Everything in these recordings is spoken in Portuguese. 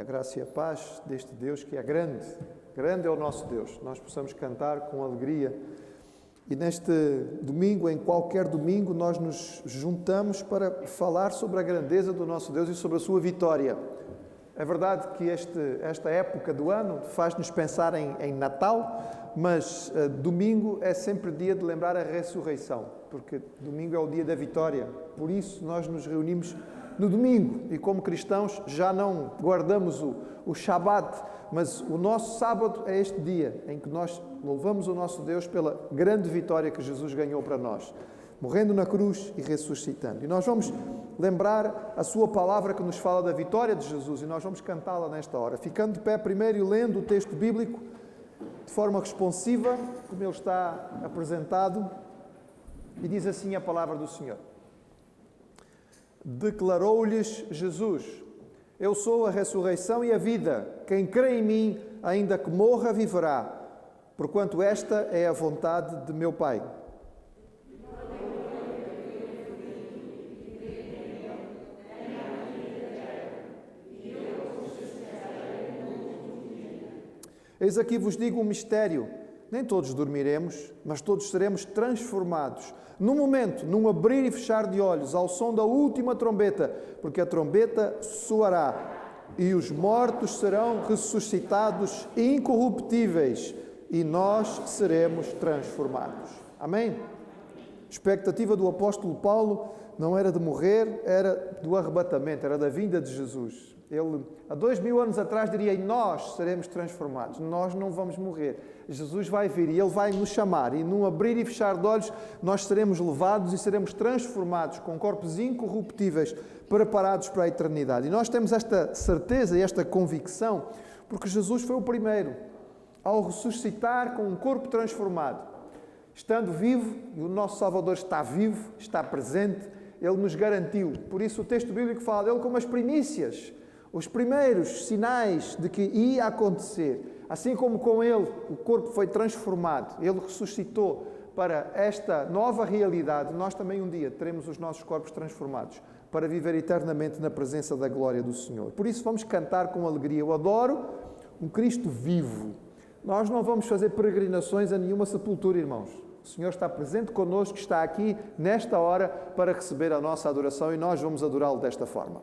Que a graça e a paz deste Deus que é grande, grande é o nosso Deus, nós possamos cantar com alegria. E neste domingo, em qualquer domingo, nós nos juntamos para falar sobre a grandeza do nosso Deus e sobre a sua vitória. É verdade que esta época do ano faz-nos pensar em Natal, mas domingo é sempre dia de lembrar a ressurreição, porque domingo é o dia da vitória. Por isso nós nos reunimos no domingo e como cristãos já não guardamos o Shabat, mas o nosso sábado é este dia em que nós louvamos o nosso Deus pela grande vitória que Jesus ganhou para nós, morrendo na cruz e ressuscitando. E nós vamos lembrar a sua palavra que nos fala da vitória de Jesus e nós vamos cantá-la nesta hora, ficando de pé primeiro e lendo o texto bíblico de forma responsiva, como ele está apresentado, e diz assim a palavra do Senhor. Declarou-lhes Jesus: Eu sou a ressurreição e a vida. Quem crê em mim, ainda que morra, viverá, porquanto esta é a vontade de meu Pai. Eis aqui vos digo um mistério. Nem todos dormiremos, mas todos seremos transformados. Num momento, num abrir e fechar de olhos, ao som da última trombeta, porque a trombeta soará, e os mortos serão ressuscitados incorruptíveis, e nós seremos transformados. Amém? A expectativa do apóstolo Paulo não era de morrer, era do arrebatamento, era da vinda de Jesus. Ele, há 2000 anos atrás, diria: nós seremos transformados, nós não vamos morrer. Jesus vai vir e Ele vai nos chamar, e num abrir e fechar de olhos, nós seremos levados e seremos transformados com corpos incorruptíveis, preparados para a eternidade. E nós temos esta certeza e esta convicção, porque Jesus foi o primeiro, ao ressuscitar com um corpo transformado. Estando vivo, e o nosso Salvador está vivo, está presente, Ele nos garantiu. Por isso o texto bíblico fala dele como as primícias, os primeiros sinais de que ia acontecer. Assim como com Ele o corpo foi transformado, Ele ressuscitou para esta nova realidade, nós também um dia teremos os nossos corpos transformados para viver eternamente na presença da glória do Senhor. Por isso vamos cantar com alegria. Eu adoro um Cristo vivo. Nós não vamos fazer peregrinações a nenhuma sepultura, irmãos. O Senhor está presente connosco, está aqui nesta hora para receber a nossa adoração e nós vamos adorá-lo desta forma.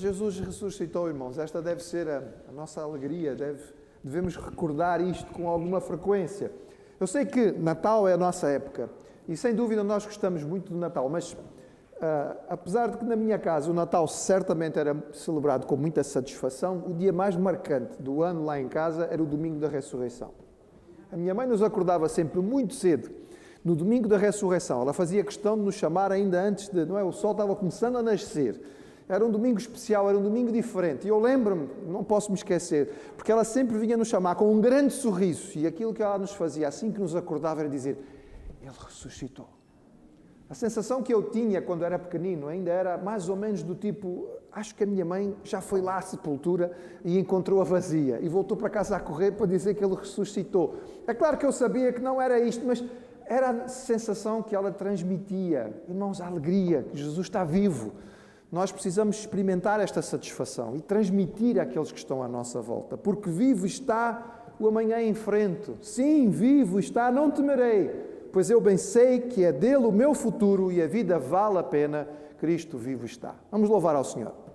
Jesus ressuscitou, irmãos. Esta deve ser a nossa alegria. Devemos recordar isto com alguma frequência. Eu sei que Natal é a nossa época e, sem dúvida, nós gostamos muito do Natal, mas apesar de que na minha casa o Natal certamente era celebrado com muita satisfação, o dia mais marcante do ano lá em casa era o domingo da ressurreição. A minha mãe nos acordava sempre muito cedo, no domingo da ressurreição. Ela fazia questão de nos chamar ainda antes de... Não é? O sol estava começando a nascer. Era um domingo especial, era um domingo diferente. E eu lembro-me, não posso me esquecer, porque ela sempre vinha nos chamar com um grande sorriso. E aquilo que ela nos fazia assim que nos acordava era dizer: Ele ressuscitou. A sensação que eu tinha quando era pequenino ainda era mais ou menos do tipo: acho que a minha mãe já foi lá à sepultura e encontrou-a vazia e voltou para casa a correr para dizer que Ele ressuscitou. É claro que eu sabia que não era isto, mas era a sensação que ela transmitia. Irmãos, a alegria, que Jesus está vivo. Nós precisamos experimentar esta satisfação e transmitir àqueles que estão à nossa volta, porque vivo está o amanhã em frente. Sim, vivo está, não temerei, pois eu bem sei que é dele o meu futuro e a vida vale a pena. Cristo vivo está. Vamos louvar ao Senhor.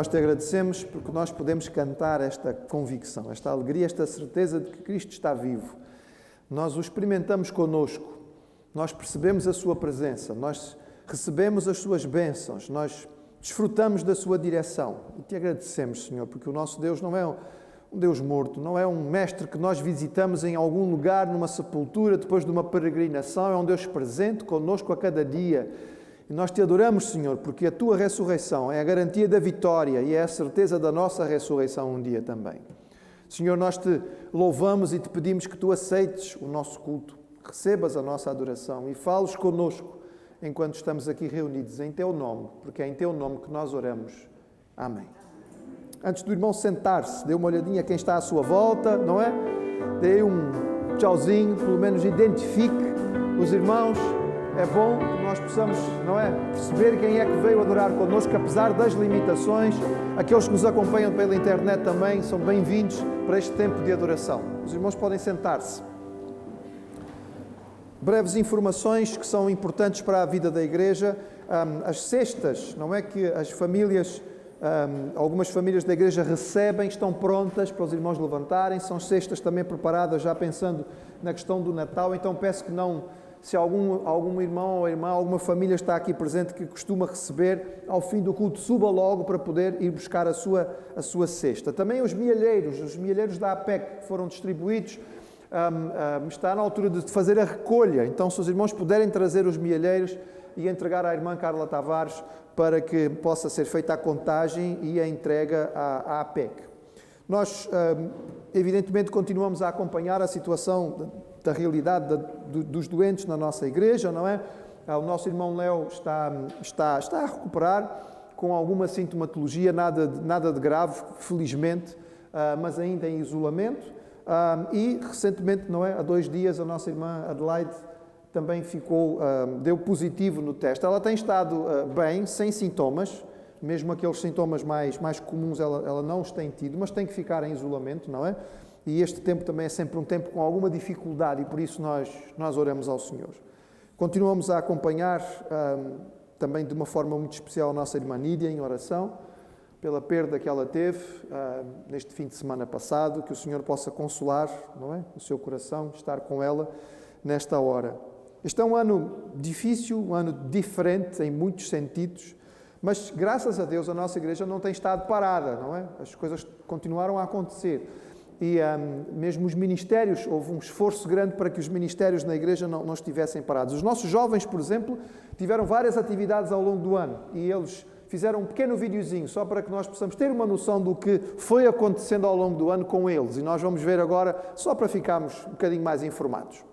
nós te agradecemos porque nós podemos cantar esta convicção, esta alegria, esta certeza de que Cristo está vivo. Nós o experimentamos connosco, nós percebemos a sua presença, nós recebemos as suas bênçãos, nós desfrutamos da sua direção. E te agradecemos, Senhor, porque o nosso Deus não é um Deus morto, não é um mestre que nós visitamos em algum lugar, numa sepultura, depois de uma peregrinação, é um Deus presente connosco a cada dia. E nós te adoramos, Senhor, porque a tua ressurreição é a garantia da vitória e é a certeza da nossa ressurreição um dia também. Senhor, nós te louvamos e te pedimos que tu aceites o nosso culto, recebas a nossa adoração e fales connosco enquanto estamos aqui reunidos em teu nome, porque é em teu nome que nós oramos. Amém. Antes do irmão sentar-se, dê uma olhadinha a quem está à sua volta, não é? Dê um tchauzinho, pelo menos identifique os irmãos. É bom que nós possamos, não é, perceber quem é que veio adorar connosco, apesar das limitações. Aqueles que nos acompanham pela internet também são bem-vindos para este tempo de adoração. Os irmãos podem sentar-se. Breves informações que são importantes para a vida da igreja. As cestas, não é que as famílias, algumas famílias da igreja recebem, estão prontas para os irmãos levantarem. São cestas também preparadas já pensando na questão do Natal. Então peço que não, se algum irmão ou irmã, alguma família está aqui presente que costuma receber, ao fim do culto suba logo para poder ir buscar a sua cesta. Também os mielheiros da APEC que foram distribuídos. Está na altura de fazer a recolha, então se os irmãos puderem trazer os mielheiros e entregar à irmã Carla Tavares para que possa ser feita a contagem e a entrega à APEC. Nós, evidentemente, continuamos a acompanhar a situação da realidade dos doentes na nossa igreja, não é? O nosso irmão Léo está a recuperar com alguma sintomatologia, nada de grave, felizmente, mas ainda em isolamento. E recentemente, não é, há 2 dias, a nossa irmã Adelaide também deu positivo no teste. Ela tem estado bem, sem sintomas, mesmo aqueles sintomas mais comuns ela não os tem tido, mas tem que ficar em isolamento, não é? E este tempo também é sempre um tempo com alguma dificuldade e por isso nós oramos ao Senhor. Continuamos a acompanhar também de uma forma muito especial a nossa irmã Nídia em oração, pela perda que ela teve neste fim de semana passado, que o Senhor possa consolar, não é, o seu coração, estar com ela nesta hora. Este é um ano difícil, um ano diferente em muitos sentidos, mas graças a Deus a nossa igreja não tem estado parada, não é? As coisas continuaram a acontecer e mesmo os ministérios, houve um esforço grande para que os ministérios na igreja não estivessem parados. Os nossos jovens, por exemplo, tiveram várias atividades ao longo do ano e eles fizeram um pequeno videozinho só para que nós possamos ter uma noção do que foi acontecendo ao longo do ano com eles. E nós vamos ver agora, só para ficarmos um bocadinho mais informados.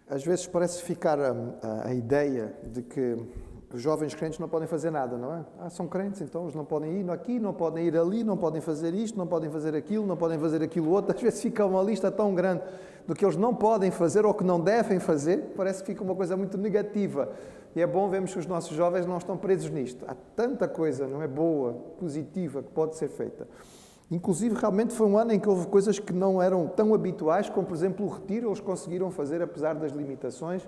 Às vezes parece ficar a ideia de que os jovens crentes não podem fazer nada, não é? São crentes, então eles não podem ir aqui, não podem ir ali, não podem fazer isto, não podem fazer aquilo, não podem fazer aquilo outro. Às vezes fica uma lista tão grande do que eles não podem fazer ou que não devem fazer, parece que fica uma coisa muito negativa. E é bom vermos que os nossos jovens não estão presos nisto. Há tanta coisa, não é, boa, positiva, que pode ser feita. Inclusive, realmente foi um ano em que houve coisas que não eram tão habituais, como, por exemplo, o retiro, eles conseguiram fazer, apesar das limitações.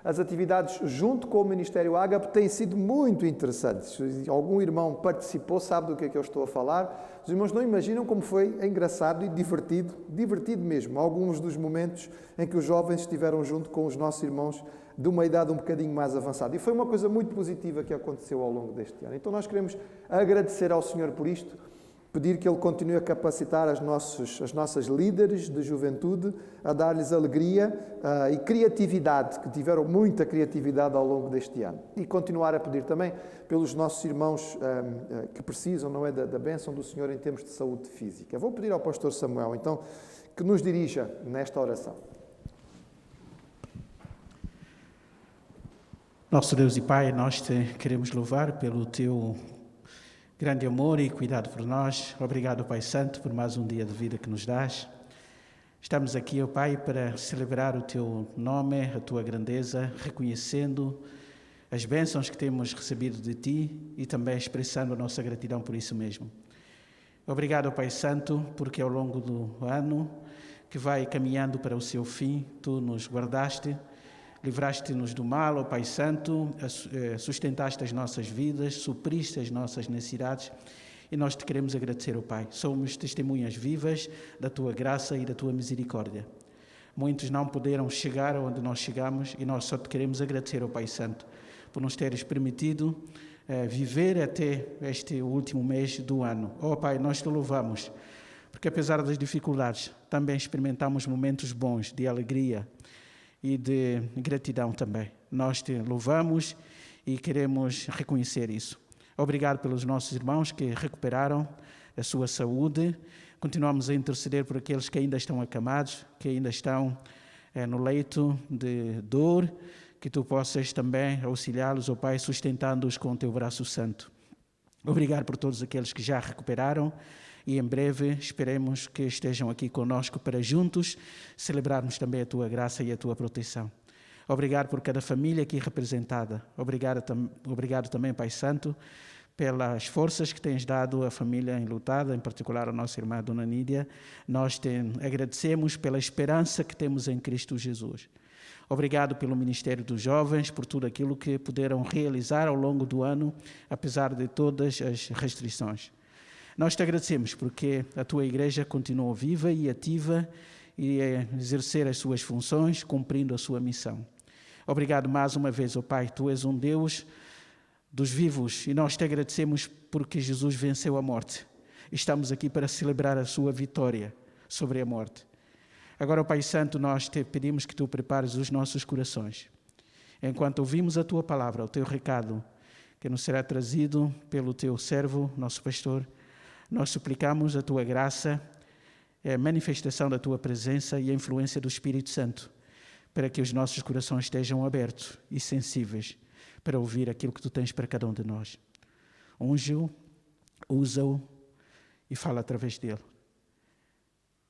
As atividades junto com o Ministério Ágape têm sido muito interessantes. Se algum irmão participou, sabe do que é que eu estou a falar. Os irmãos não imaginam como foi engraçado e divertido mesmo, alguns dos momentos em que os jovens estiveram junto com os nossos irmãos de uma idade um bocadinho mais avançada. E foi uma coisa muito positiva que aconteceu ao longo deste ano. Então nós queremos agradecer ao Senhor por isto, pedir que Ele continue a capacitar as nossas líderes de juventude, a dar-lhes alegria e criatividade, que tiveram muita criatividade ao longo deste ano. E continuar a pedir também pelos nossos irmãos que precisam, não é, da bênção do Senhor em termos de saúde física. Vou pedir ao pastor Samuel, então, que nos dirija nesta oração. Nosso Deus e Pai, nós te queremos louvar pelo Teu grande amor e cuidado por nós. Obrigado, Pai Santo, por mais um dia de vida que nos dás. Estamos aqui, ó Pai, para celebrar o Teu nome, a Tua grandeza, reconhecendo as bênçãos que temos recebido de Ti e também expressando a nossa gratidão por isso mesmo. Obrigado, Pai Santo, porque ao longo do ano que vai caminhando para o seu fim, Tu nos guardaste, livraste-nos do mal, ó Pai Santo, sustentaste as nossas vidas, supriste as nossas necessidades e nós te queremos agradecer, ó Pai. Somos testemunhas vivas da Tua graça e da Tua misericórdia. Muitos não puderam chegar onde nós chegamos e nós só te queremos agradecer, ó Pai Santo, por nos teres permitido viver até este último mês do ano. Ó Pai, nós te louvamos, porque apesar das dificuldades, também experimentamos momentos bons de alegria e de gratidão também. Nós te louvamos e queremos reconhecer isso. Obrigado pelos nossos irmãos que recuperaram a sua saúde. Continuamos a interceder por aqueles que ainda estão acamados, que ainda estão no leito de dor, que Tu possas também auxiliá-los, ó Pai, sustentando-os com o Teu braço santo. Obrigado por todos aqueles que já recuperaram e em breve esperemos que estejam aqui conosco para juntos celebrarmos também a Tua graça e a Tua proteção. Obrigado por cada família aqui representada. Obrigado também, Pai Santo, pelas forças que tens dado à família enlutada, em particular a nossa irmã Dona Nídia. Nós te agradecemos pela esperança que temos em Cristo Jesus. Obrigado pelo Ministério dos Jovens, por tudo aquilo que puderam realizar ao longo do ano, apesar de todas as restrições. Nós te agradecemos porque a Tua Igreja continua viva e ativa e a exercer as suas funções, cumprindo a sua missão. Obrigado mais uma vez, ó Pai, Tu és um Deus dos vivos e nós te agradecemos porque Jesus venceu a morte. Estamos aqui para celebrar a sua vitória sobre a morte. Agora, ó Pai Santo, nós te pedimos que Tu prepares os nossos corações. Enquanto ouvimos a Tua palavra, o Teu recado, que nos será trazido pelo Teu servo, nosso pastor, nós suplicamos a Tua graça, a manifestação da Tua presença e a influência do Espírito Santo, para que os nossos corações estejam abertos e sensíveis para ouvir aquilo que Tu tens para cada um de nós. Unge-o, usa-o e fala através dele.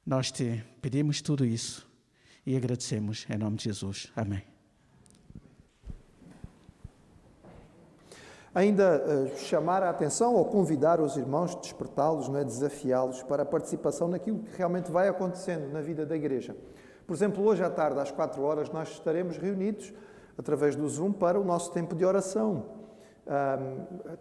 Nós te pedimos tudo isso e agradecemos em nome de Jesus. Amém. Ainda chamar a atenção ou convidar os irmãos, despertá-los, não é? Desafiá-los para a participação naquilo que realmente vai acontecendo na vida da igreja. Por exemplo, hoje à tarde, às 4 horas, nós estaremos reunidos através do Zoom para o nosso tempo de oração.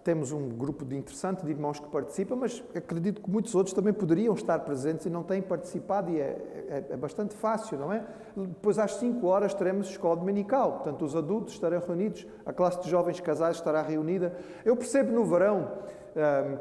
Temos um grupo interessante de irmãos que participam, mas acredito que muitos outros também poderiam estar presentes e não têm participado e é bastante fácil, não é? Depois às 5 horas teremos escola dominical, portanto os adultos estarão reunidos, a classe de jovens casais estará reunida. Eu percebo no verão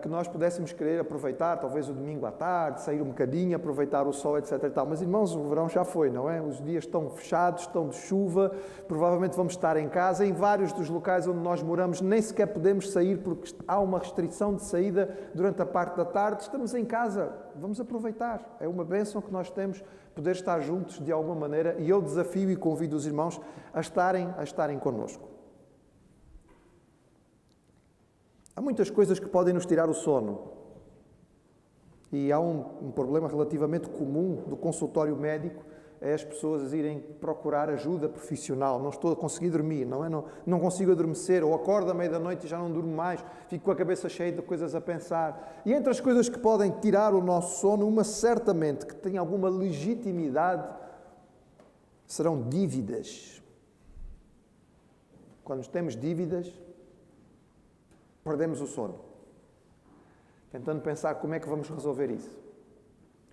que nós pudéssemos querer aproveitar, talvez o domingo à tarde, sair um bocadinho, aproveitar o sol, etc. e tal. Mas, irmãos, o verão já foi, não é? Os dias estão fechados, estão de chuva, provavelmente vamos estar em casa. Em vários dos locais onde nós moramos nem sequer podemos sair porque há uma restrição de saída durante a parte da tarde. Estamos em casa, vamos aproveitar. É uma bênção que nós temos, poder estar juntos de alguma maneira, e eu desafio e convido os irmãos a estarem connosco. Há muitas coisas que podem nos tirar o sono. E há um problema relativamente comum do consultório médico, é as pessoas irem procurar ajuda profissional. Não estou a conseguir dormir, não é? Não consigo adormecer, ou acordo à meia-noite e já não durmo mais, fico com a cabeça cheia de coisas a pensar. E entre as coisas que podem tirar o nosso sono, uma certamente que tem alguma legitimidade, serão dívidas. Quando temos dívidas, perdemos o sono, tentando pensar como é que vamos resolver isso.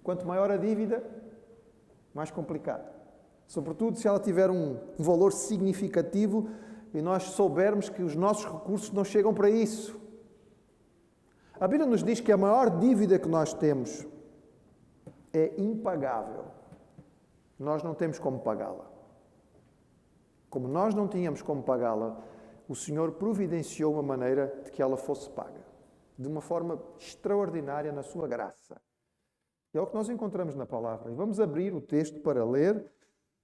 Quanto maior a dívida, mais complicado. Sobretudo se ela tiver um valor significativo e nós soubermos que os nossos recursos não chegam para isso. A Bíblia nos diz que a maior dívida que nós temos é impagável. Nós não temos como pagá-la. Como nós não tínhamos como pagá-la, o Senhor providenciou uma maneira de que ela fosse paga, de uma forma extraordinária na sua graça. E é o que nós encontramos na palavra. E vamos abrir o texto para ler.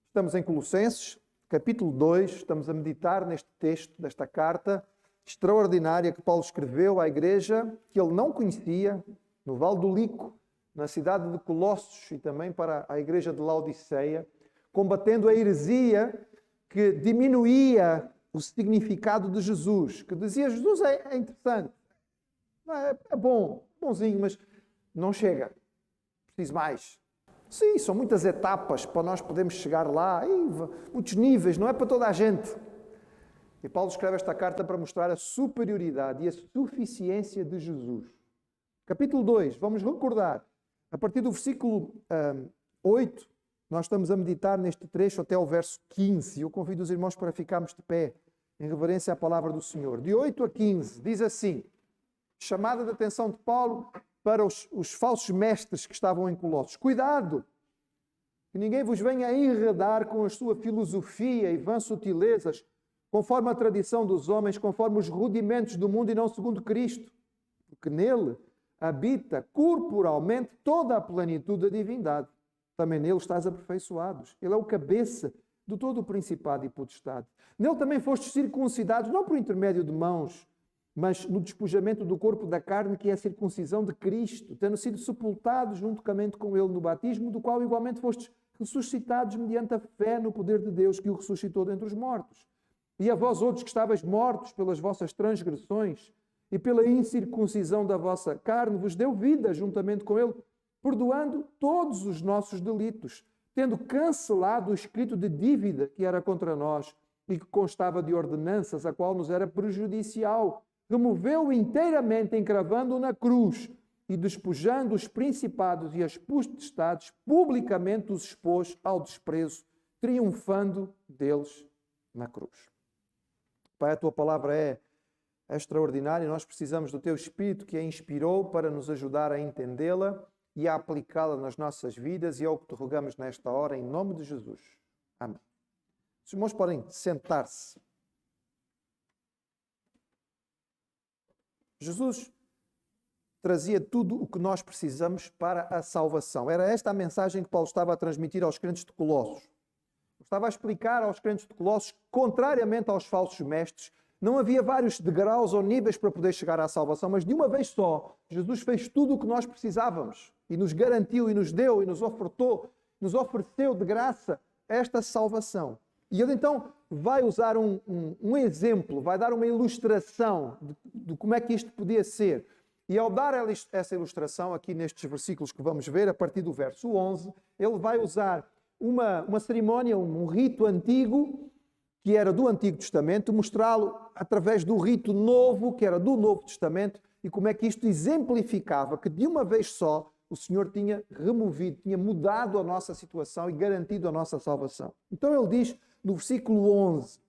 Estamos em Colossenses, capítulo 2, estamos a meditar neste texto, desta carta extraordinária que Paulo escreveu à igreja que ele não conhecia, no Vale do Lico, na cidade de Colossos, e também para a igreja de Laodiceia, combatendo a heresia que diminuía o significado de Jesus, que dizia, Jesus é interessante, é bom, bonzinho, mas não chega, preciso mais. Sim, são muitas etapas para nós podermos chegar lá, muitos níveis, não é para toda a gente. E Paulo escreve esta carta para mostrar a superioridade e a suficiência de Jesus. Capítulo 2, vamos recordar, a partir do versículo 8, nós estamos a meditar neste trecho até ao verso 15. Eu convido os irmãos para ficarmos de pé, em reverência à palavra do Senhor. De 8 a 15, diz assim, chamada de atenção de Paulo para os falsos mestres que estavam em Colossos. Cuidado, que ninguém vos venha a enredar com a sua filosofia e vãs sutilezas, conforme a tradição dos homens, conforme os rudimentos do mundo e não segundo Cristo. Porque nele habita corporalmente toda a plenitude da divindade. Também nele estás aperfeiçoados. Ele é o cabeça de todo o principado e potestade. Nele também fostes circuncidados, não por intermédio de mãos, mas no despojamento do corpo da carne, que é a circuncisão de Cristo, tendo sido sepultados juntamente com ele no batismo, do qual igualmente fostes ressuscitados mediante a fé no poder de Deus, que o ressuscitou dentre os mortos. E a vós outros que estáveis mortos pelas vossas transgressões e pela incircuncisão da vossa carne, vos deu vida juntamente com ele, perdoando todos os nossos delitos, tendo cancelado o escrito de dívida que era contra nós e que constava de ordenanças, a qual nos era prejudicial, removeu-o inteiramente, encravando-o na cruz e despojando os principados e as potestades, publicamente os expôs ao desprezo, triunfando deles na cruz. Pai, a tua palavra é extraordinária e nós precisamos do teu Espírito que a inspirou para nos ajudar a entendê-la e a aplicá-la nas nossas vidas, e é o que te rogamos nesta hora, em nome de Jesus. Amém. Os irmãos podem sentar-se. Jesus trazia tudo o que nós precisamos para a salvação. Era esta a mensagem que Paulo estava a transmitir aos crentes de Colossos. Estava a explicar aos crentes de Colossos, contrariamente aos falsos mestres, não havia vários degraus ou níveis para poder chegar à salvação, mas de uma vez só, Jesus fez tudo o que nós precisávamos e nos garantiu e nos deu e nos ofereceu de graça esta salvação. E ele então vai usar um exemplo, vai dar uma ilustração de como é que isto podia ser. E ao dar essa ilustração, aqui nestes versículos que vamos ver, a partir do verso 11, ele vai usar uma cerimónia, um rito antigo, que era do Antigo Testamento, mostrá-lo através do rito novo, que era do Novo Testamento, e como é que isto exemplificava que de uma vez só o Senhor tinha removido, tinha mudado a nossa situação e garantido a nossa salvação. Então ele diz no versículo 11,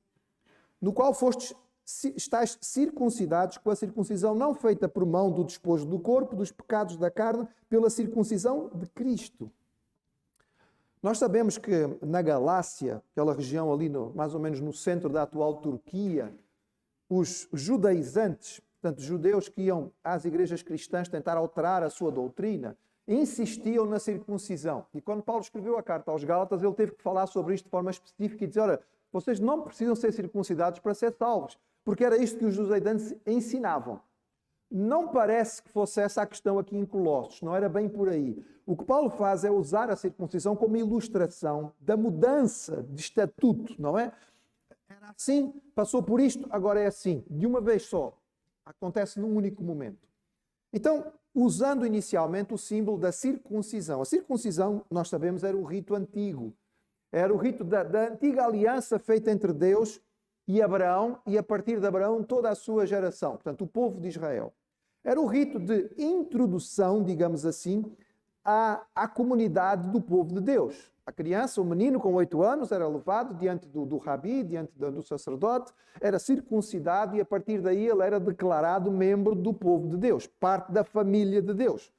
no qual fostes estáis circuncidados com a circuncisão não feita por mão do despojo do corpo, dos pecados da carne, pela circuncisão de Cristo. Nós sabemos que na Galácia, aquela região ali mais ou menos no centro da atual Turquia, os judaizantes, portanto judeus que iam às igrejas cristãs tentar alterar a sua doutrina, insistiam na circuncisão. E quando Paulo escreveu a carta aos Gálatas, ele teve que falar sobre isto de forma específica e dizer, ora, vocês não precisam ser circuncidados para ser salvos, porque era isto que os judaizantes ensinavam. Não parece que fosse essa a questão aqui em Colossos, não era bem por aí. O que Paulo faz é usar a circuncisão como ilustração da mudança de estatuto, não é? Era assim, passou por isto, agora é assim, de uma vez só. Acontece num único momento. Então, usando inicialmente o símbolo da circuncisão. A circuncisão, nós sabemos, era o rito antigo. Era o rito da antiga aliança feita entre Deus e Abraão, e a partir de Abraão toda a sua geração, portanto o povo de Israel. Era o rito de introdução, digamos assim, à comunidade do povo de Deus. A criança, o menino com 8 anos, era levado diante do rabi, diante do sacerdote, era circuncidado e a partir daí ele era declarado membro do povo de Deus, parte da família de Deus.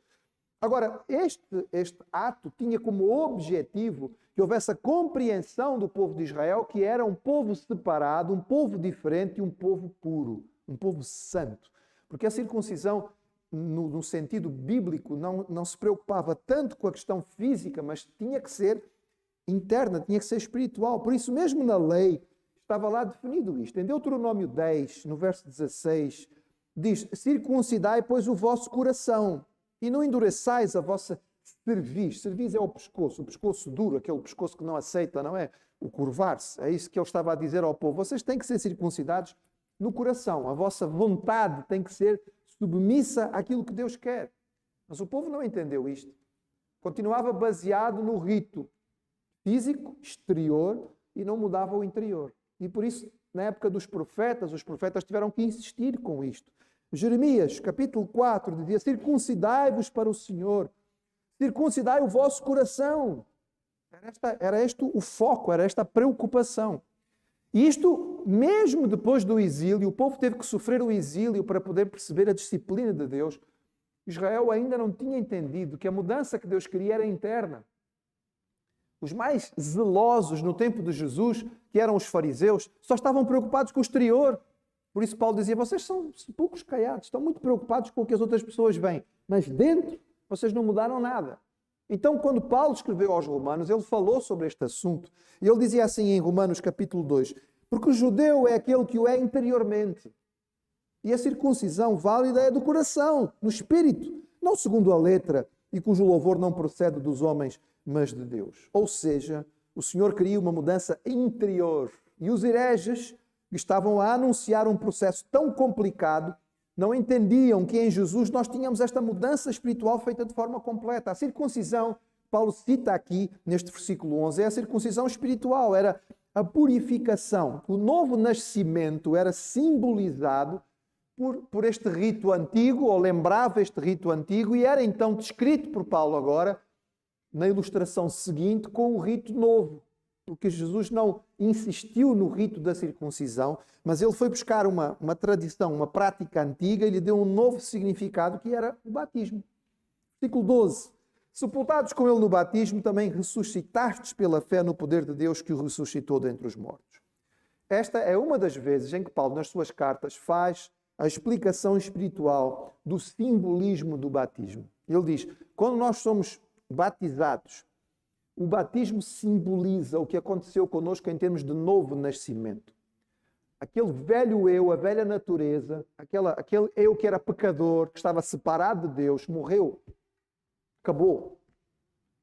Agora, este ato tinha como objetivo que houvesse a compreensão do povo de Israel que era um povo separado, um povo diferente e um povo puro, um povo santo. Porque a circuncisão, no sentido bíblico, não se preocupava tanto com a questão física, mas tinha que ser interna, tinha que ser espiritual. Por isso, mesmo na lei, estava lá definido isto. Em Deuteronômio 10, no verso 16, diz, circuncidai, pois, o vosso coração, e não endureçais a vossa cerviz. Cerviz é o pescoço duro, aquele pescoço que não aceita, não é? O curvar-se. É isso que ele estava a dizer ao povo. Vocês têm que ser circuncidados no coração. A vossa vontade tem que ser submissa àquilo que Deus quer. Mas o povo não entendeu isto. Continuava baseado no rito físico, exterior, e não mudava o interior. E por isso, na época dos profetas, os profetas tiveram que insistir com isto. Jeremias, capítulo 4, dizia, circuncidai-vos para o Senhor, circuncidai o vosso coração. Era este o foco, era esta a preocupação. E isto, mesmo depois do exílio, o povo teve que sofrer o exílio para poder perceber a disciplina de Deus. Israel ainda não tinha entendido que a mudança que Deus queria era interna. Os mais zelosos no tempo de Jesus, que eram os fariseus, só estavam preocupados com o exterior. Por isso Paulo dizia, vocês são poucos caiados, estão muito preocupados com o que as outras pessoas veem, mas dentro vocês não mudaram nada. Então, quando Paulo escreveu aos Romanos, ele falou sobre este assunto. E ele dizia assim em Romanos capítulo 2, porque o judeu é aquele que o é interiormente. E a circuncisão válida é do coração, no espírito, não segundo a letra, e cujo louvor não procede dos homens, mas de Deus. Ou seja, o Senhor queria uma mudança interior. E os hereges que estavam a anunciar um processo tão complicado, não entendiam que em Jesus nós tínhamos esta mudança espiritual feita de forma completa. A circuncisão, Paulo cita aqui neste versículo 11, é a circuncisão espiritual, era a purificação. O novo nascimento era simbolizado por este rito antigo, ou lembrava este rito antigo, e era então descrito por Paulo agora, na ilustração seguinte, com o rito novo. Porque Jesus não insistiu no rito da circuncisão, mas ele foi buscar uma tradição, uma prática antiga e lhe deu um novo significado que era o batismo. Versículo 12. Sepultados com ele no batismo, também ressuscitastes pela fé no poder de Deus que o ressuscitou dentre os mortos. Esta é uma das vezes em que Paulo, nas suas cartas, faz a explicação espiritual do simbolismo do batismo. Ele diz, quando nós somos batizados, o batismo simboliza o que aconteceu connosco em termos de novo nascimento. Aquele velho eu, a velha natureza, aquele eu que era pecador, que estava separado de Deus, morreu. Acabou.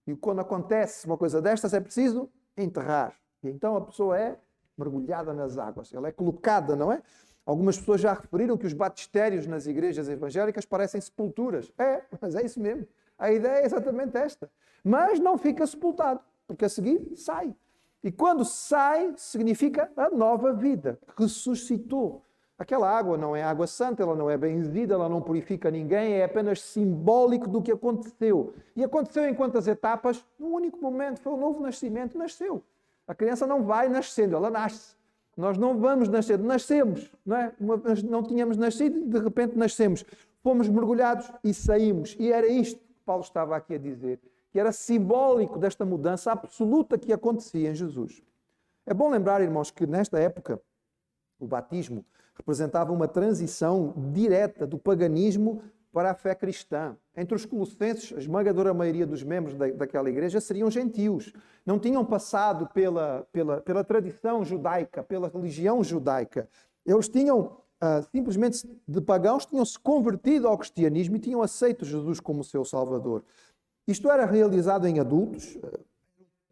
E quando acontece uma coisa destas, é preciso enterrar. E então a pessoa é mergulhada nas águas. Ela é colocada, não é? Algumas pessoas já referiram que os batistérios nas igrejas evangélicas parecem sepulturas. Mas é isso mesmo. A ideia é exatamente esta. Mas não fica sepultado, porque a seguir sai. E quando sai, significa a nova vida. Ressuscitou. Aquela água não é água santa, ela não é benzida, ela não purifica ninguém, é apenas simbólico do que aconteceu. E aconteceu em quantas etapas? Num único momento, foi o novo nascimento, nasceu. A criança não vai nascendo, ela nasce. Nós não vamos nascer, nascemos, não é? Não tínhamos nascido e de repente nascemos. Fomos mergulhados e saímos. E era isto que Paulo estava aqui a dizer, que era simbólico desta mudança absoluta que acontecia em Jesus. É bom lembrar, irmãos, que nesta época o batismo representava uma transição direta do paganismo para a fé cristã. Entre os colossenses, a esmagadora maioria dos membros daquela igreja seriam gentios. Não tinham passado pela tradição judaica, pela religião judaica. Eles tinham, simplesmente de pagãos, tinham-se convertido ao cristianismo e tinham aceito Jesus como seu Salvador. Isto era realizado em adultos,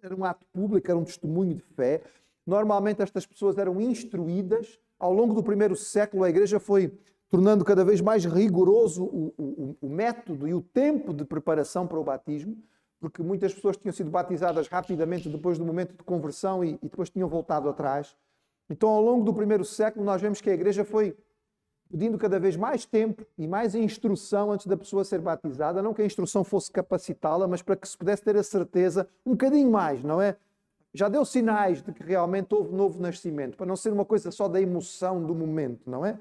era um ato público, era um testemunho de fé. Normalmente estas pessoas eram instruídas. Ao longo do primeiro século, a igreja foi tornando cada vez mais rigoroso o método e o tempo de preparação para o batismo, porque muitas pessoas tinham sido batizadas rapidamente depois do momento de conversão e depois tinham voltado atrás. Então, ao longo do primeiro século, nós vemos que a igreja foi pedindo cada vez mais tempo e mais instrução antes da pessoa ser batizada. Não que a instrução fosse capacitá-la, mas para que se pudesse ter a certeza, um bocadinho mais, não é? Já deu sinais de que realmente houve novo nascimento, para não ser uma coisa só da emoção do momento, não é?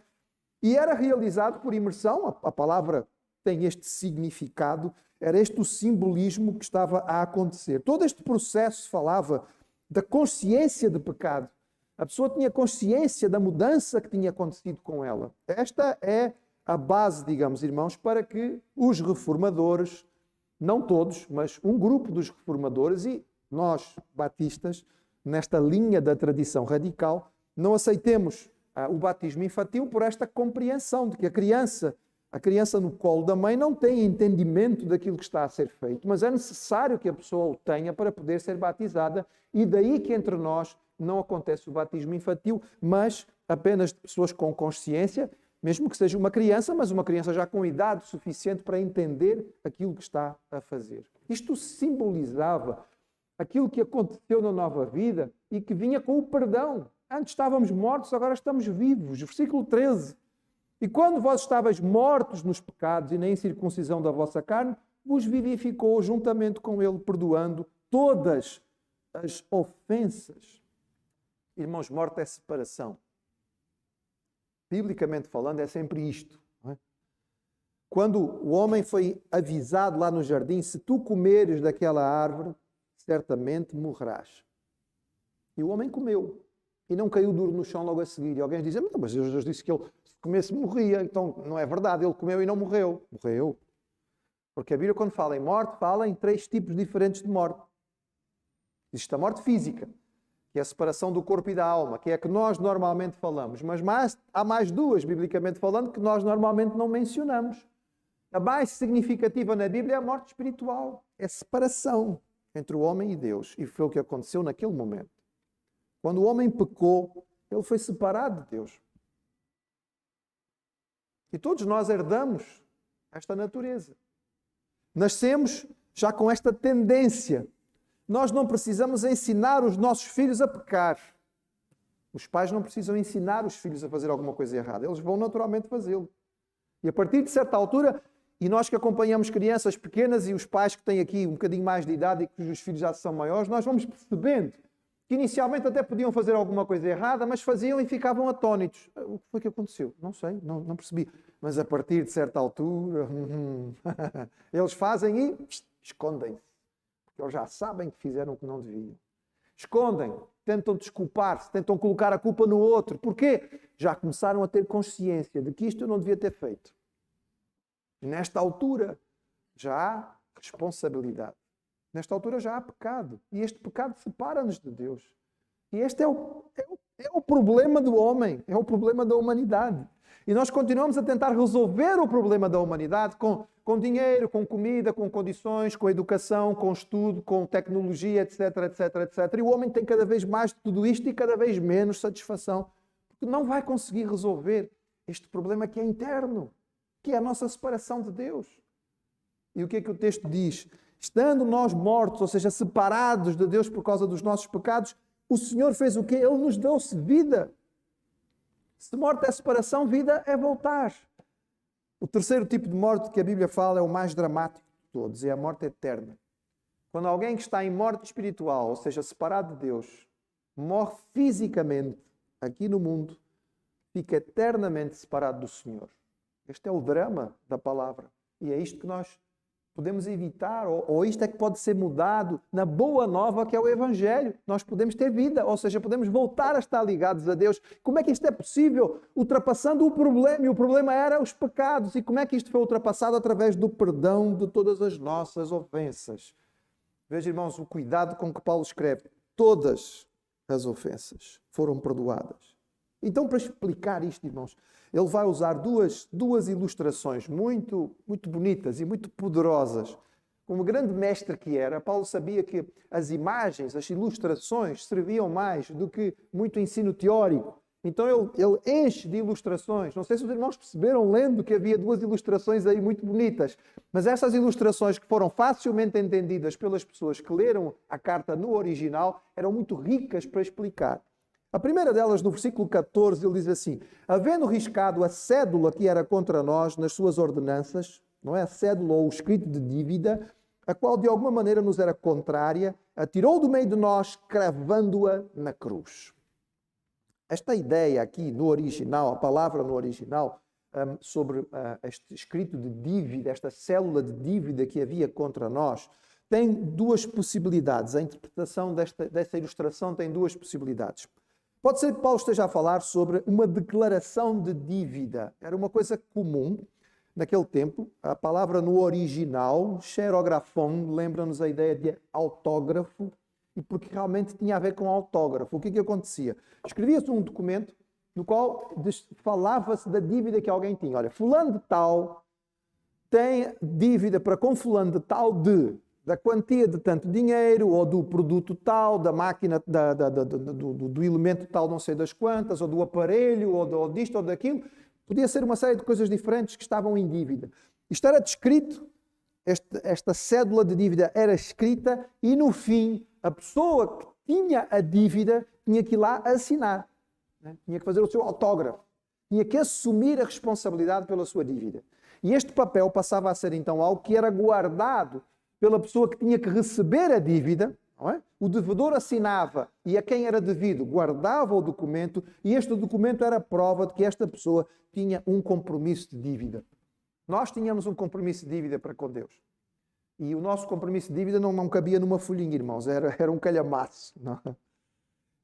E era realizado por imersão, a palavra tem este significado, era este o simbolismo que estava a acontecer. Todo este processo falava da consciência de pecado. A pessoa tinha consciência da mudança que tinha acontecido com ela. Esta é a base, digamos, irmãos, para que os reformadores, não todos, mas um grupo dos reformadores e nós, batistas, nesta linha da tradição radical, não aceitemos o batismo infantil por esta compreensão de que a criança no colo da mãe não tem entendimento daquilo que está a ser feito, mas é necessário que a pessoa o tenha para poder ser batizada, e daí que entre nós não acontece o batismo infantil, mas apenas de pessoas com consciência, mesmo que seja uma criança, mas uma criança já com idade suficiente para entender aquilo que está a fazer. Isto simbolizava aquilo que aconteceu na nova vida e que vinha com o perdão. Antes estávamos mortos, agora estamos vivos. Versículo 13. E quando vós estavais mortos nos pecados e na incircuncisão da vossa carne, vos vivificou juntamente com ele, perdoando todas as ofensas. Irmãos, morte é separação. Biblicamente falando, é sempre isto. Não é? Quando o homem foi avisado lá no jardim, se tu comeres daquela árvore, certamente morrerás. E o homem comeu. E não caiu duro no chão logo a seguir. E alguém diz, mas Deus disse que ele, se comesse, morria. Então, não é verdade. Ele comeu e não morreu. Morreu. Porque a Bíblia, quando fala em morte, fala em 3 tipos diferentes de morte. Existe a morte física, que é a separação do corpo e da alma, que é a que nós normalmente falamos. Mas há mais 2, biblicamente falando, que nós normalmente não mencionamos. A mais significativa na Bíblia é a morte espiritual. É a separação entre o homem e Deus. E foi o que aconteceu naquele momento. Quando o homem pecou, ele foi separado de Deus. E todos nós herdamos esta natureza. Nascemos já com esta tendência. Nós não precisamos ensinar os nossos filhos a pecar. Os pais não precisam ensinar os filhos a fazer alguma coisa errada. Eles vão naturalmente fazê-lo. E a partir de certa altura, e nós que acompanhamos crianças pequenas e os pais que têm aqui um bocadinho mais de idade e cujos filhos já são maiores, nós vamos percebendo que inicialmente até podiam fazer alguma coisa errada, mas faziam e ficavam atónitos. O que foi que aconteceu? Não sei, não percebi. Mas a partir de certa altura, eles fazem e escondem-se. Porque eles já sabem que fizeram o que não deviam. Escondem, tentam desculpar-se, tentam colocar a culpa no outro. Porquê? Já começaram a ter consciência de que isto eu não devia ter feito. E nesta altura já há responsabilidade. Nesta altura já há pecado. E este pecado separa-nos de Deus. E este é o problema do homem. É o problema da humanidade. E nós continuamos a tentar resolver o problema da humanidade com dinheiro, com comida, com condições, com educação, com estudo, com tecnologia, etc, etc, etc. E o homem tem cada vez mais de tudo isto e cada vez menos satisfação. Porque não vai conseguir resolver este problema que é interno, que é a nossa separação de Deus. E o que é que o texto diz? Estando nós mortos, ou seja, separados de Deus por causa dos nossos pecados, o Senhor fez o quê? Ele nos deu-se vida. Se morte é separação, vida é voltar. O terceiro tipo de morte que a Bíblia fala é o mais dramático de todos, é a morte eterna. Quando alguém que está em morte espiritual, ou seja, separado de Deus, morre fisicamente, aqui no mundo, fica eternamente separado do Senhor. Este é o drama da palavra. E é isto que nós podemos evitar, ou isto é que pode ser mudado na boa nova que é o Evangelho. Nós podemos ter vida, ou seja, podemos voltar a estar ligados a Deus. Como é que isto é possível? Ultrapassando o problema, e o problema era os pecados. E como é que isto foi ultrapassado? Através do perdão de todas as nossas ofensas. Veja, irmãos, o cuidado com que Paulo escreve. Todas as ofensas foram perdoadas. Então, para explicar isto, irmãos, ele vai usar duas ilustrações muito bonitas e muito poderosas. Como grande mestre que era, Paulo sabia que as imagens, as ilustrações, serviam mais do que muito ensino teórico. Então ele enche de ilustrações. Não sei se os irmãos perceberam lendo que havia duas ilustrações aí muito bonitas. Mas essas ilustrações que foram facilmente entendidas pelas pessoas que leram a carta no original eram muito ricas para explicar. A primeira delas, no versículo 14, ele diz assim: havendo riscado a cédula que era contra nós nas suas ordenanças, não é? A cédula ou o escrito de dívida, a qual de alguma maneira nos era contrária, atirou do meio de nós, cravando-a na cruz. Esta ideia aqui no original, a palavra no original, sobre este escrito de dívida, esta célula de dívida que havia contra nós, tem duas possibilidades. A interpretação desta ilustração tem duas possibilidades. Pode ser que Paulo esteja a falar sobre uma declaração de dívida. Era uma coisa comum naquele tempo. A palavra no original, xerografon, lembra-nos a ideia de autógrafo, e porque realmente tinha a ver com autógrafo. O que acontecia? Escrevia-se um documento no qual falava-se da dívida que alguém tinha. Olha, fulano de tal tem dívida para com fulano de tal da quantia de tanto dinheiro, ou do produto tal, da máquina, do elemento tal não sei das quantas, ou do aparelho, ou disto ou daquilo. Podia ser uma série de coisas diferentes que estavam em dívida. Isto era descrito, esta cédula de dívida era escrita, e no fim, a pessoa que tinha a dívida tinha que ir lá assinar, né? Tinha que fazer o seu autógrafo, tinha que assumir a responsabilidade pela sua dívida. E este papel passava a ser então algo que era guardado pela pessoa que tinha que receber a dívida, não é? O devedor assinava e a quem era devido guardava o documento, e este documento era prova de que esta pessoa tinha um compromisso de dívida. Nós tínhamos um compromisso de dívida para com Deus. E o nosso compromisso de dívida não cabia numa folhinha, irmãos, era um calhamaço. Não?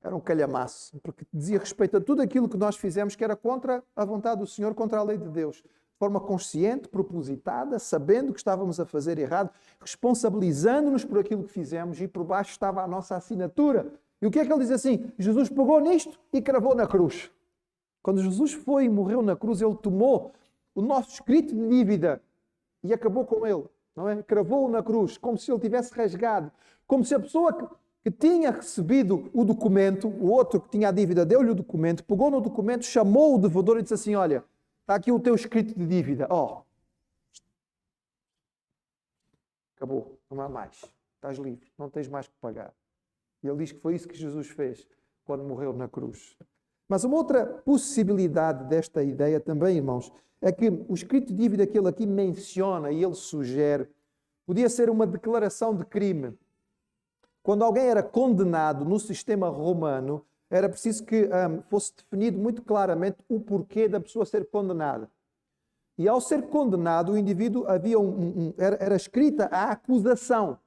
Era um calhamaço, porque dizia respeito a tudo aquilo que nós fizemos que era contra a vontade do Senhor, contra a lei de Deus. De forma consciente, propositada, sabendo que estávamos a fazer errado, responsabilizando-nos por aquilo que fizemos, e por baixo estava a nossa assinatura. E o que é que ele diz assim? Jesus pegou nisto e cravou na cruz. Quando Jesus foi e morreu na cruz, ele tomou o nosso escrito de dívida e acabou com ele, não é? Cravou-o na cruz, como se ele tivesse rasgado, como se a pessoa que tinha recebido o documento, o outro que tinha a dívida, deu-lhe o documento, pegou no documento, chamou o devedor e disse assim: olha, está aqui o teu escrito de dívida. Acabou, não há mais. Estás livre, não tens mais que pagar. E ele diz que foi isso que Jesus fez quando morreu na cruz. Mas uma outra possibilidade desta ideia também, irmãos, é que o escrito de dívida que ele aqui menciona e ele sugere podia ser uma declaração de crime. Quando alguém era condenado no sistema romano, era preciso que fosse definido muito claramente o porquê da pessoa ser condenada. E ao ser condenado, o indivíduo era escrita a acusação.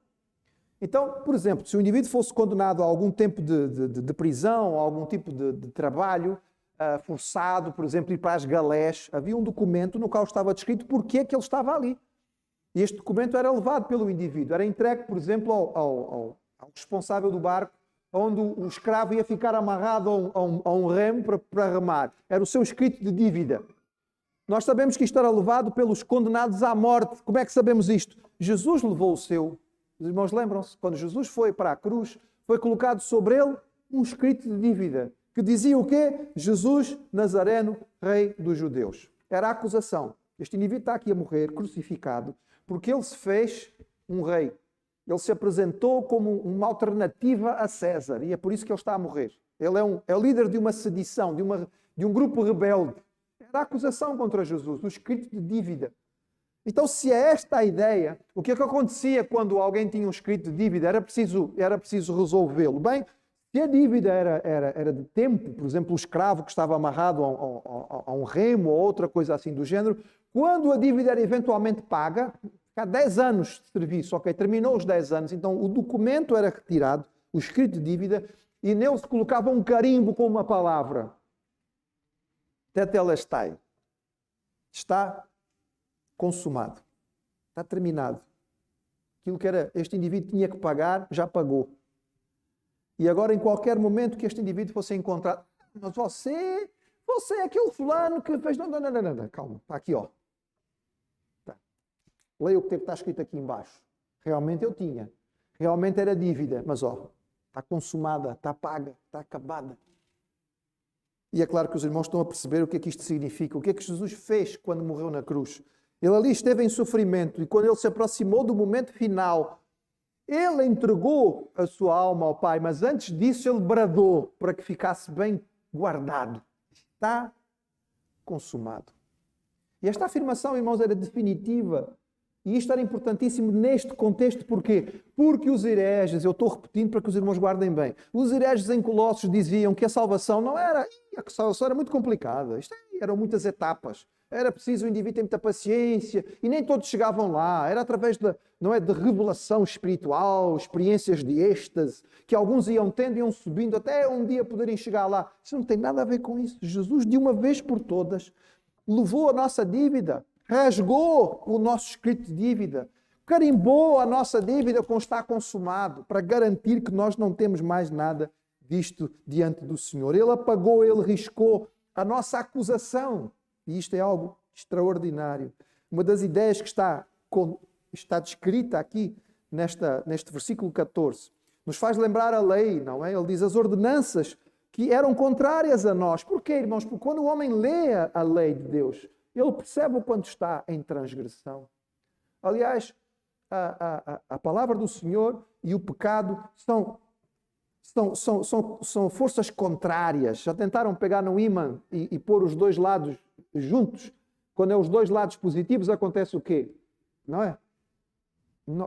Então, por exemplo, se o indivíduo fosse condenado a algum tempo de prisão, a algum tipo de trabalho forçado, por exemplo, ir para as galés, havia um documento no qual estava descrito porque é que ele estava ali. E este documento era levado pelo indivíduo, era entregue, por exemplo, ao responsável do barco, onde o escravo ia ficar amarrado a um remo para remar. Era o seu escrito de dívida. Nós sabemos que isto era levado pelos condenados à morte. Como é que sabemos isto? Jesus levou o seu. Os irmãos lembram-se? Quando Jesus foi para a cruz, foi colocado sobre ele um escrito de dívida, que dizia o quê? Jesus Nazareno, rei dos judeus. Era a acusação. Este indivíduo está aqui a morrer, crucificado, porque ele se fez um rei. Ele se apresentou como uma alternativa a César, e é por isso que ele está a morrer. Ele é o líder de uma sedição, de um grupo rebelde. Era a acusação contra Jesus, o escrito de dívida. Então, se é esta a ideia, o que é que acontecia quando alguém tinha um escrito de dívida? Era preciso resolvê-lo. Bem, Se a dívida era de tempo, por exemplo, o escravo que estava amarrado a um remo ou outra coisa assim do género, quando a dívida era eventualmente paga, há 10 anos de serviço, ok, terminou os 10 anos, então o documento era retirado, o escrito de dívida, e nele se colocava um carimbo com uma palavra. Tetelestai. Está consumado. Está terminado. Aquilo que este indivíduo tinha que pagar, já pagou. E agora, em qualquer momento que este indivíduo fosse encontrado, mas você é aquele fulano que fez... Não, calma, está aqui, ó. Tá. Leia o que está escrito aqui embaixo. Realmente eu tinha. Realmente era dívida, mas ó, está consumada, está paga, está acabada. E é claro que os irmãos estão a perceber o que é que isto significa, o que é que Jesus fez quando morreu na cruz. Ele ali esteve em sofrimento e quando ele se aproximou do momento final, ele entregou a sua alma ao Pai, mas antes disso ele bradou para que ficasse bem guardado. Está consumado. E esta afirmação, irmãos, era definitiva. E isto era importantíssimo neste contexto. Porquê? Porque os hereges, eu estou repetindo para que os irmãos guardem bem, os hereges em Colossos diziam que a salvação não era... A salvação era muito complicada. Eram muitas etapas. Era preciso o indivíduo ter muita paciência e nem todos chegavam lá. Era através de revelação espiritual, experiências de êxtase, que alguns iam tendo e iam subindo até um dia poderem chegar lá. Isso não tem nada a ver com isso. Jesus, de uma vez por todas, levou a nossa dívida, rasgou o nosso escrito de dívida, carimbou a nossa dívida com está consumado, para garantir que nós não temos mais nada disto diante do Senhor. Ele apagou, ele riscou a nossa acusação. E isto é algo extraordinário. Uma das ideias que está descrita aqui neste versículo 14 nos faz lembrar a lei, não é? Ele diz as ordenanças que eram contrárias a nós. Porquê, irmãos? Porque quando o homem lê a lei de Deus, ele percebe o quanto está em transgressão. Aliás, a palavra do Senhor e o pecado são forças contrárias. Já tentaram pegar no ímã e pôr os dois lados juntos? Quando é os dois lados positivos, acontece o quê? Não é?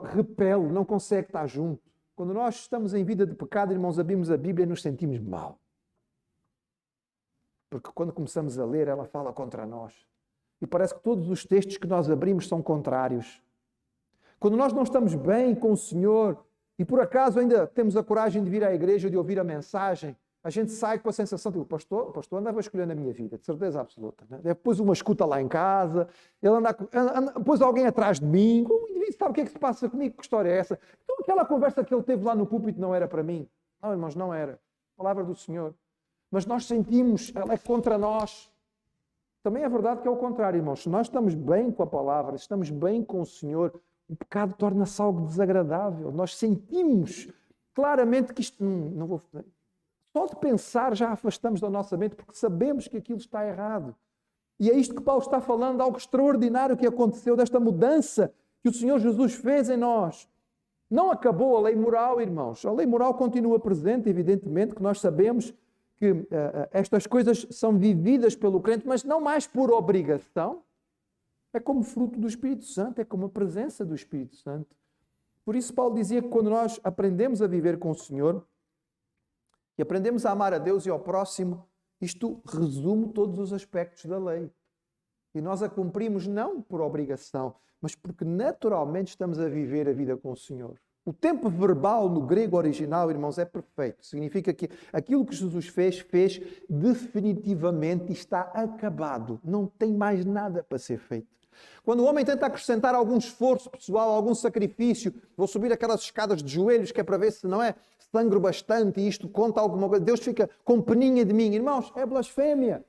Repele, não consegue estar junto. Quando nós estamos em vida de pecado, irmãos, abrimos a Bíblia e nos sentimos mal. Porque quando começamos a ler, ela fala contra nós. E parece que todos os textos que nós abrimos são contrários. Quando nós não estamos bem com o Senhor e por acaso ainda temos a coragem de vir à igreja, de ouvir a mensagem, a gente sai com a sensação de que o pastor andava escolhendo a minha vida, de certeza absoluta. Né? Depois uma escuta lá em casa, ele depois alguém atrás de mim, o indivíduo sabe o que é que se passa comigo, que história é essa? Então aquela conversa que ele teve lá no púlpito não era para mim. Não, irmãos, não era. A palavra do Senhor. Mas nós sentimos, ela é contra nós. Também é verdade que é o contrário, irmãos. Se nós estamos bem com a palavra, se estamos bem com o Senhor, o pecado torna-se algo desagradável. Nós sentimos claramente que isto não vou... Só de pensar já afastamos da nossa mente porque sabemos que aquilo está errado. E é isto que Paulo está falando, algo extraordinário que aconteceu, desta mudança que o Senhor Jesus fez em nós. Não acabou a lei moral, irmãos. A lei moral continua presente, evidentemente, que nós sabemos que estas coisas são vividas pelo crente, mas não mais por obrigação. É como fruto do Espírito Santo, é como a presença do Espírito Santo. Por isso Paulo dizia que quando nós aprendemos a viver com o Senhor e aprendemos a amar a Deus e ao próximo, isto resume todos os aspectos da lei. E nós a cumprimos não por obrigação, mas porque naturalmente estamos a viver a vida com o Senhor. O tempo verbal no grego original, irmãos, é perfeito. Significa que aquilo que Jesus fez definitivamente e está acabado. Não tem mais nada para ser feito. Quando o homem tenta acrescentar algum esforço pessoal, algum sacrifício, vou subir aquelas escadas de joelhos que é para ver se não é sangro bastante e isto conta alguma coisa, Deus fica com peninha de mim. Irmãos, é blasfémia.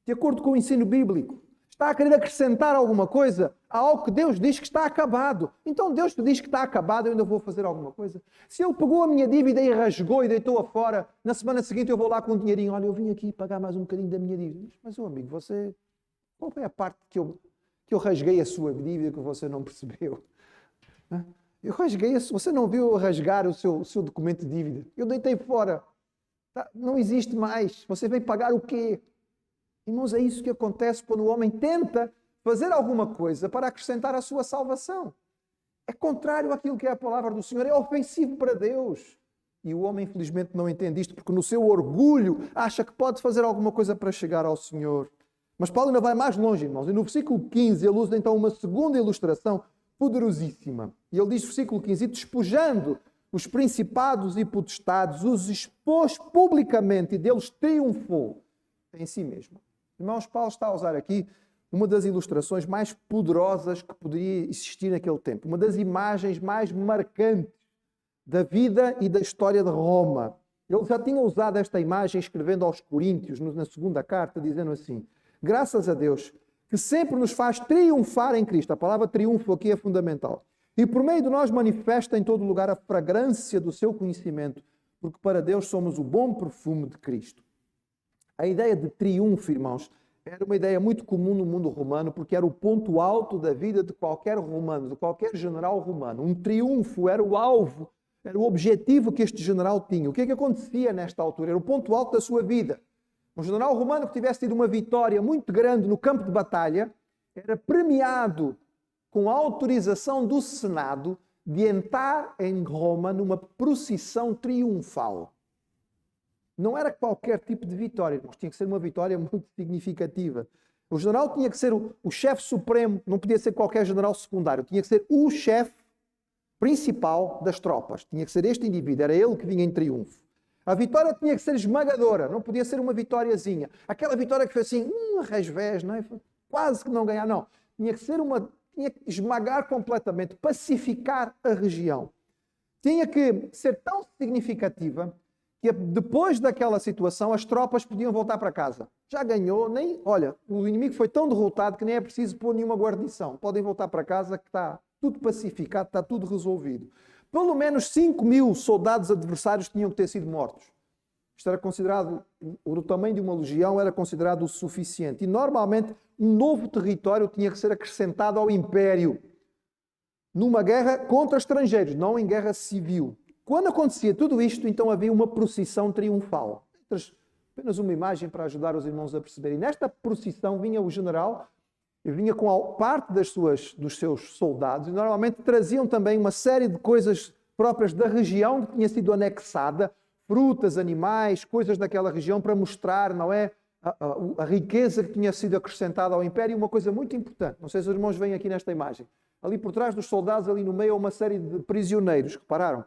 De acordo com o ensino bíblico. Está a querer acrescentar alguma coisa a algo que Deus diz que está acabado. Então Deus te diz que está acabado, eu ainda vou fazer alguma coisa. Se Ele pegou a minha dívida e rasgou e deitou-a fora, na semana seguinte eu vou lá com um dinheirinho, olha, eu vim aqui pagar mais um bocadinho da minha dívida. Mas, meu amigo, qual foi a parte que eu rasguei a sua dívida que você não percebeu? Eu rasguei, você não viu eu rasgar o seu documento de dívida? Eu deitei fora. Não existe mais. Você veio pagar o quê? Irmãos, é isso que acontece quando o homem tenta fazer alguma coisa para acrescentar a sua salvação. É contrário àquilo que é a palavra do Senhor, é ofensivo para Deus. E o homem, infelizmente, não entende isto, porque no seu orgulho acha que pode fazer alguma coisa para chegar ao Senhor. Mas Paulo ainda vai mais longe, irmãos. E no versículo 15 ele usa então uma segunda ilustração poderosíssima. E ele diz, versículo 15, e despojando os principados e potestades, os expôs publicamente e deles triunfou em si mesmo. Irmãos, Paulo está a usar aqui uma das ilustrações mais poderosas que poderia existir naquele tempo. Uma das imagens mais marcantes da vida e da história de Roma. Ele já tinha usado esta imagem escrevendo aos Coríntios, na segunda carta, dizendo assim, graças a Deus, que sempre nos faz triunfar em Cristo. A palavra triunfo aqui é fundamental. E por meio de nós manifesta em todo lugar a fragrância do seu conhecimento, porque para Deus somos o bom perfume de Cristo. A ideia de triunfo, irmãos, era uma ideia muito comum no mundo romano, porque era o ponto alto da vida de qualquer romano, de qualquer general romano. Um triunfo era o alvo, era o objetivo que este general tinha. O que é que acontecia nesta altura? Era o ponto alto da sua vida. Um general romano que tivesse tido uma vitória muito grande no campo de batalha era premiado com a autorização do Senado de entrar em Roma numa procissão triunfal. Não era qualquer tipo de vitória, irmãos. Tinha que ser uma vitória muito significativa. O general tinha que ser o chefe supremo, não podia ser qualquer general secundário. Tinha que ser o chefe principal das tropas. Tinha que ser este indivíduo, era ele que vinha em triunfo. A vitória tinha que ser esmagadora, não podia ser uma vitóriazinha. Aquela vitória que foi assim, resvés, não é? Quase que não ganhar, não. Tinha que esmagar completamente, pacificar a região. Tinha que ser tão significativa que depois daquela situação as tropas podiam voltar para casa. Já ganhou, olha, o inimigo foi tão derrotado que nem é preciso pôr nenhuma guarnição. Podem voltar para casa que está tudo pacificado, está tudo resolvido. Pelo menos 5.000 soldados adversários tinham que ter sido mortos. Isto era considerado, o tamanho de uma legião era considerado o suficiente. E normalmente um novo território tinha que ser acrescentado ao império. Numa guerra contra estrangeiros, não em guerra civil. Quando acontecia tudo isto, então havia uma procissão triunfal. Apenas uma imagem para ajudar os irmãos a perceberem. Nesta procissão vinha o general, vinha com parte dos seus soldados, e normalmente traziam também uma série de coisas próprias da região que tinha sido anexada, frutas, animais, coisas daquela região, para mostrar, não é, a riqueza que tinha sido acrescentada ao império. E uma coisa muito importante, não sei se os irmãos veem aqui nesta imagem, ali por trás dos soldados, ali no meio, há uma série de prisioneiros, repararam?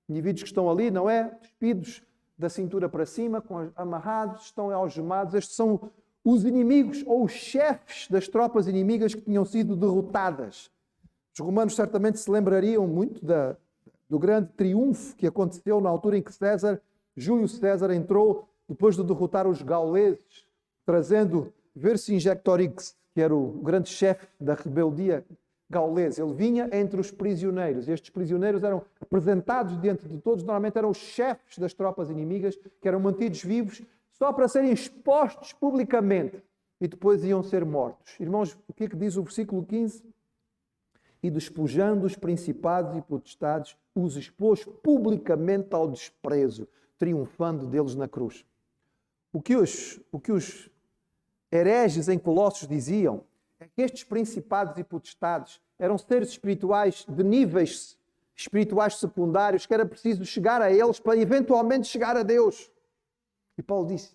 Indivíduos que estão ali, não é? Despidos da cintura para cima, amarrados, estão algemados. Estes são os inimigos ou os chefes das tropas inimigas que tinham sido derrotadas. Os romanos certamente se lembrariam muito do grande triunfo que aconteceu na altura em que Júlio César entrou depois de derrotar os gauleses, trazendo Vercingetorix, que era o grande chefe da rebeldia gaulesa. Ele vinha entre os prisioneiros. Estes prisioneiros eram apresentados diante de todos, normalmente eram os chefes das tropas inimigas, que eram mantidos vivos só para serem expostos publicamente e depois iam ser mortos. Irmãos, o que é que diz o versículo 15? E despojando os principados e potestades, os expôs publicamente ao desprezo, triunfando deles na cruz. O que os hereges em Colossos diziam é que estes principados e potestades eram seres espirituais de níveis espirituais secundários, que era preciso chegar a eles para eventualmente chegar a Deus. E Paulo disse,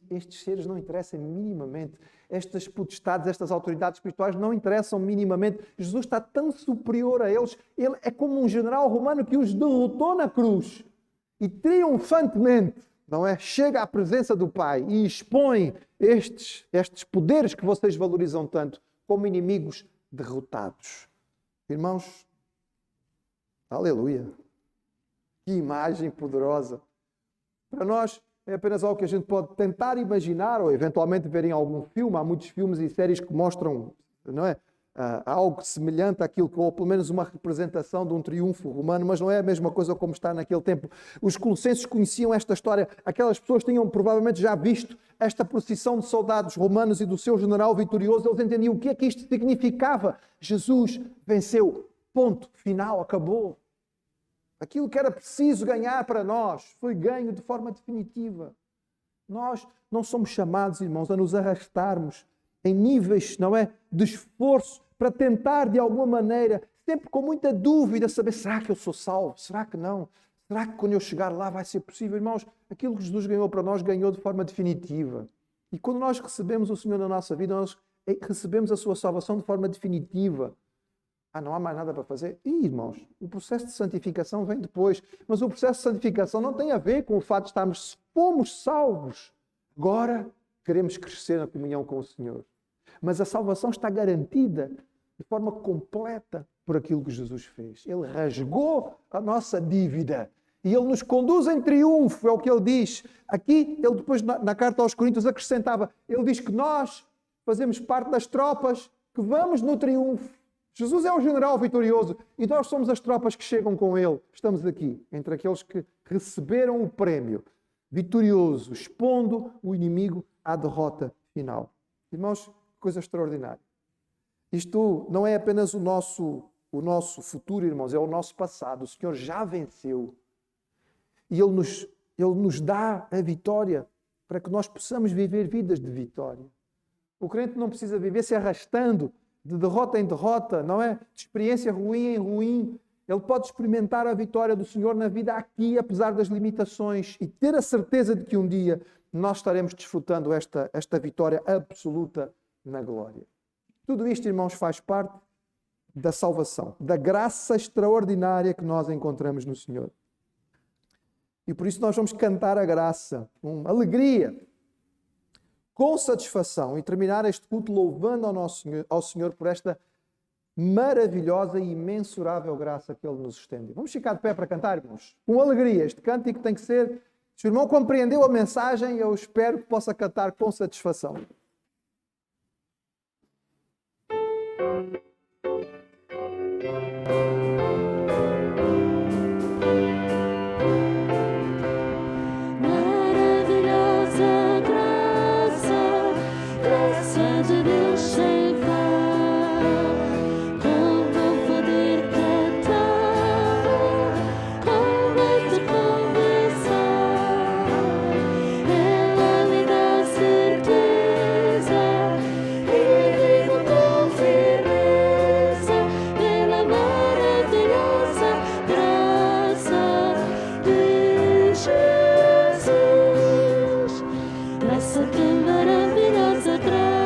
estes seres não interessam minimamente, estas potestades, estas autoridades espirituais não interessam minimamente. Jesus está tão superior a eles, ele é como um general romano que os derrotou na cruz e triunfantemente, não é? Chega à presença do Pai e expõe estes poderes que vocês valorizam tanto como inimigos derrotados. Irmãos, aleluia! Que imagem poderosa! Para nós é apenas algo que a gente pode tentar imaginar ou eventualmente ver em algum filme. Há muitos filmes e séries que mostram, não é, algo semelhante àquilo, ou pelo menos uma representação de um triunfo romano, mas não é a mesma coisa como está naquele tempo. Os colossenses conheciam esta história. Aquelas pessoas tinham provavelmente já visto esta procissão de soldados romanos e do seu general vitorioso. Eles entendiam o que é que isto significava. Jesus venceu. Ponto. Final. Acabou. Aquilo que era preciso ganhar para nós foi ganho de forma definitiva. Nós não somos chamados, irmãos, a nos arrastarmos em níveis, não é, de esforço para tentar de alguma maneira, sempre com muita dúvida, saber, será que eu sou salvo? Será que não? Será que quando eu chegar lá vai ser possível? Irmãos, aquilo que Jesus ganhou para nós, ganhou de forma definitiva. E quando nós recebemos o Senhor na nossa vida, nós recebemos a sua salvação de forma definitiva. Não há mais nada para fazer? Irmãos, o processo de santificação vem depois. Mas o processo de santificação não tem a ver com o fato de estarmos, fomos salvos. Agora queremos crescer na comunhão com o Senhor. Mas a salvação está garantida de forma completa por aquilo que Jesus fez. Ele rasgou a nossa dívida e Ele nos conduz em triunfo, é o que Ele diz. Aqui, Ele depois na carta aos Coríntios acrescentava, Ele diz que nós fazemos parte das tropas que vamos no triunfo. Jesus é o general vitorioso e nós somos as tropas que chegam com Ele. Estamos aqui, entre aqueles que receberam o prémio vitorioso, expondo o inimigo à derrota final. Irmãos, coisa extraordinária. Isto não é apenas o nosso futuro, irmãos, é o nosso passado. O Senhor já venceu. E Ele nos dá a vitória para que nós possamos viver vidas de vitória. O crente não precisa viver se arrastando de derrota em derrota, não é? De experiência ruim em ruim. Ele pode experimentar a vitória do Senhor na vida aqui, apesar das limitações, e ter a certeza de que um dia nós estaremos desfrutando esta vitória absoluta na glória. Tudo isto, irmãos, faz parte da salvação, da graça extraordinária que nós encontramos no Senhor. E por isso nós vamos cantar a graça com alegria, com satisfação, e terminar este culto louvando ao Senhor por esta maravilhosa e imensurável graça que Ele nos estende. Vamos ficar de pé para cantar, irmãos, com alegria. Este cântico tem que ser... Se o irmão compreendeu a mensagem, eu espero que possa cantar com satisfação. Essa que maravilhosa graça.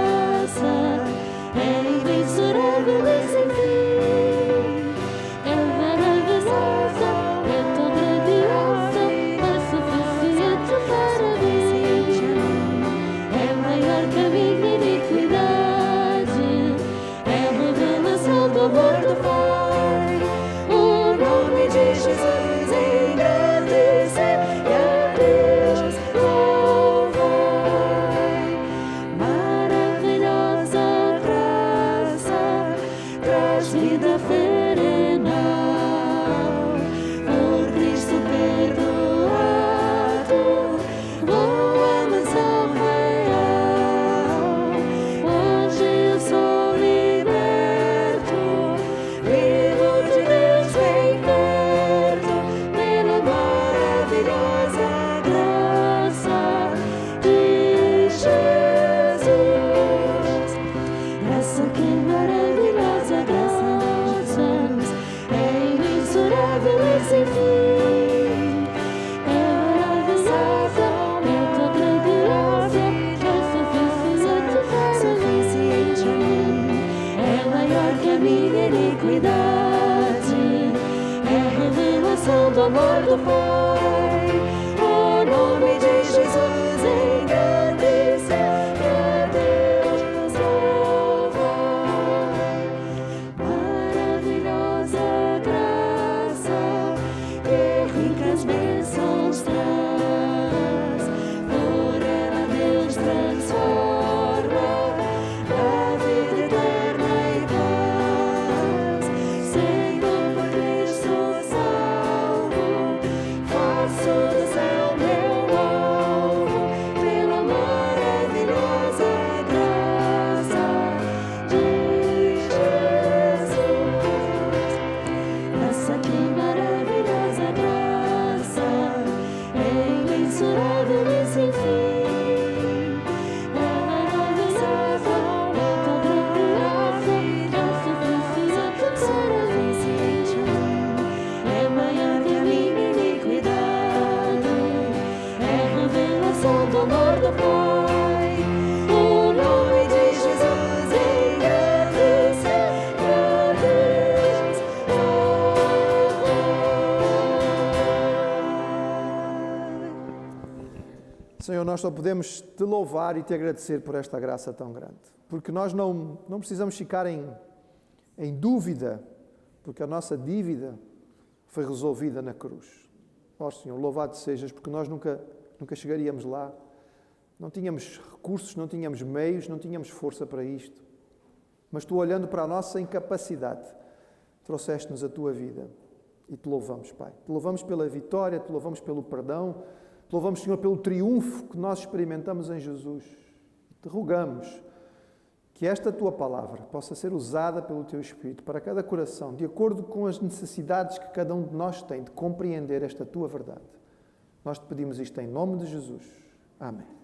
Senhor, nós só podemos Te louvar e Te agradecer por esta graça tão grande. Porque nós não precisamos ficar em dúvida, porque a nossa dívida foi resolvida na cruz. Ó Senhor, louvado sejas, porque nós nunca chegaríamos lá. Não tínhamos recursos, não tínhamos meios, não tínhamos força para isto. Mas Tu, olhando para a nossa incapacidade, trouxeste-nos a Tua vida. E Te louvamos, Pai. Te louvamos pela vitória, Te louvamos pelo perdão, Te louvamos, Senhor, pelo triunfo que nós experimentamos em Jesus. Te rogamos que esta Tua palavra possa ser usada pelo Teu Espírito para cada coração, de acordo com as necessidades que cada um de nós tem de compreender esta Tua verdade. Nós Te pedimos isto em nome de Jesus. Amém.